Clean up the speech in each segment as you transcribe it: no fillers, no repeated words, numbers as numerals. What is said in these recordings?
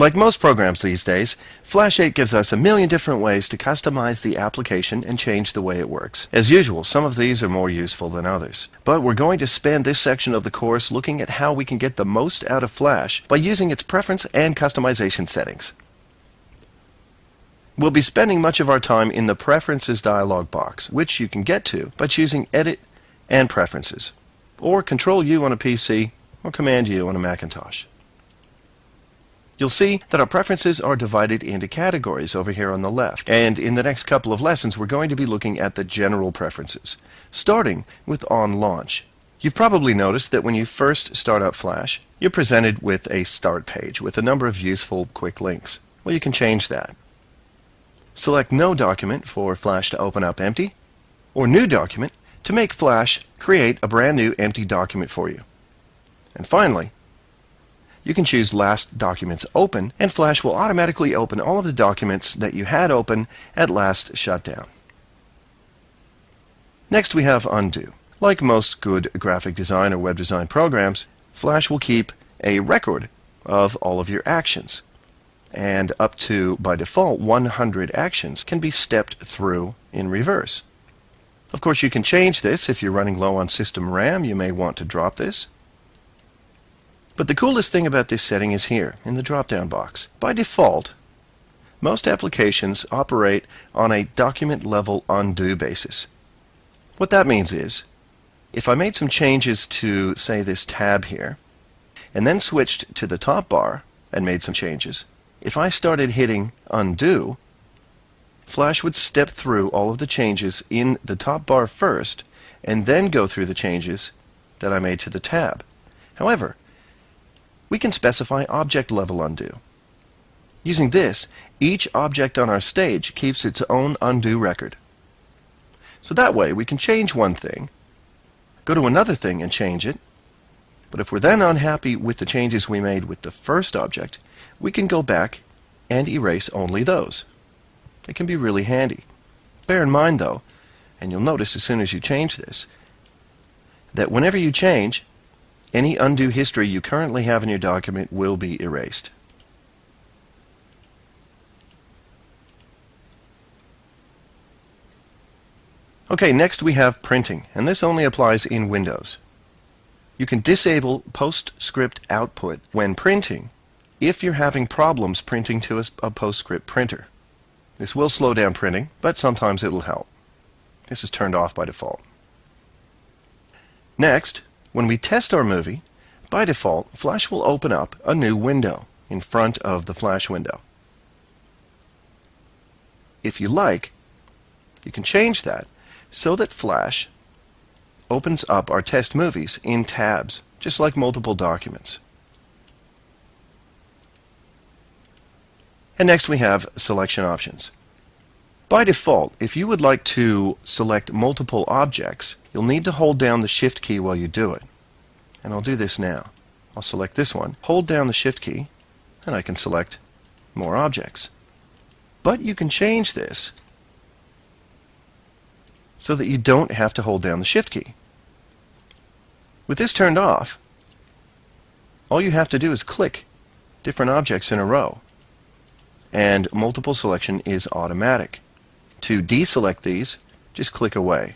Like most programs these days, Flash 8 gives us a million different ways to customize the application and change the way it works. As usual, some of these are more useful than others. But we're going to spend this section of the course looking at how we can get the most out of Flash by using its preference and customization settings. We'll be spending much of our time in the Preferences dialog box, which you can get to by choosing Edit and Preferences, or Control-U on a PC, or Command-U on a Macintosh. You'll see that our preferences are divided into categories over here on the left, and in the next couple of lessons we're going to be looking at the general preferences, starting with On Launch. You've probably noticed that when you first start up Flash, you're presented with a start page with a number of useful quick links. Well, you can change that. Select No Document for Flash to open up empty, or New Document to make Flash create a brand new empty document for you. And finally, you can choose Last Documents Open, and Flash will automatically open all of the documents that you had open at last shutdown. Next we have Undo. Like most good graphic design or web design programs, Flash will keep a record of all of your actions. And up to, by default, 100 actions can be stepped through in reverse. Of course, you can change this. If you're running low on system RAM, you may want to drop this. But the coolest thing about this setting is here, in the drop-down box. By default, most applications operate on a document-level undo basis. What that means is, if I made some changes to, say, this tab here, and then switched to the top bar and made some changes, if I started hitting undo, Flash would step through all of the changes in the top bar first, and then go through the changes that I made to the tab. However, we can specify object-level undo. Using this, each object on our stage keeps its own undo record. So that way we can change one thing, go to another thing and change it, but if we're then unhappy with the changes we made with the first object, we can go back and erase only those. It can be really handy. Bear in mind though, and you'll notice as soon as you change this, that whenever you change, any undo history you currently have in your document will be erased. Okay, next we have printing, and this only applies in Windows. You can disable PostScript output when printing if you're having problems printing to a PostScript printer. This will slow down printing, but sometimes it will help. This is turned off by default. Next, when we test our movie, by default, Flash will open up a new window in front of the Flash window. If you like, you can change that so that Flash opens up our test movies in tabs, just like multiple documents. And next we have selection options. By default, if you would like to select multiple objects, you'll need to hold down the Shift key while you do it. And I'll do this now. I'll select this one, hold down the Shift key, and I can select more objects. But you can change this so that you don't have to hold down the Shift key. With this turned off, all you have to do is click different objects in a row, and multiple selection is automatic. To deselect these, just click away.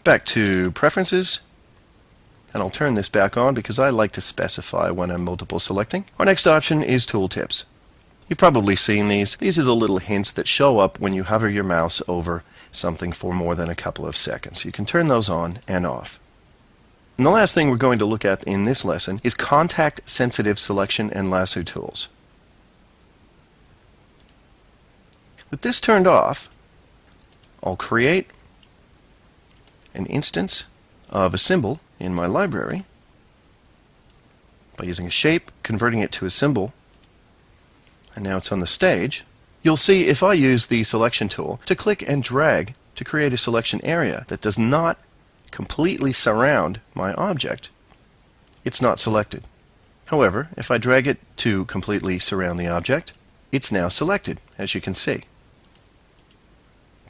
Back to Preferences, and I'll turn this back on because I like to specify when I'm multiple selecting. Our next option is Tooltips. You've probably seen these. These are the little hints that show up when you hover your mouse over something for more than a couple of seconds. You can turn those on and off. And the last thing we're going to look at in this lesson is contact-sensitive selection and lasso tools. With this turned off, I'll create an instance of a symbol in my library by using a shape, converting it to a symbol, and now it's on the stage. You'll see if I use the selection tool to click and drag to create a selection area that does not completely surround my object, it's not selected. However, if I drag it to completely surround the object, it's now selected, as you can see.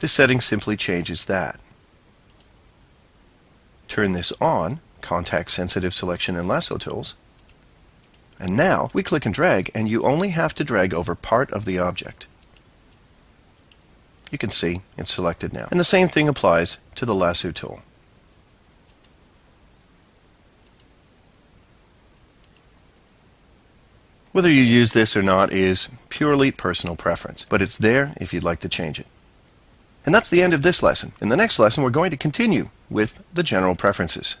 This setting simply changes that. Turn this on, contact sensitive selection and lasso tools, And now we click and drag, and you only have to drag over part of the object. You can see it's selected now. And the same thing applies to the lasso tool. Whether you use this or not is purely personal preference, but it's there if you'd like to change it. And that's the end of this lesson. In the next lesson, we're going to continue with the general preferences.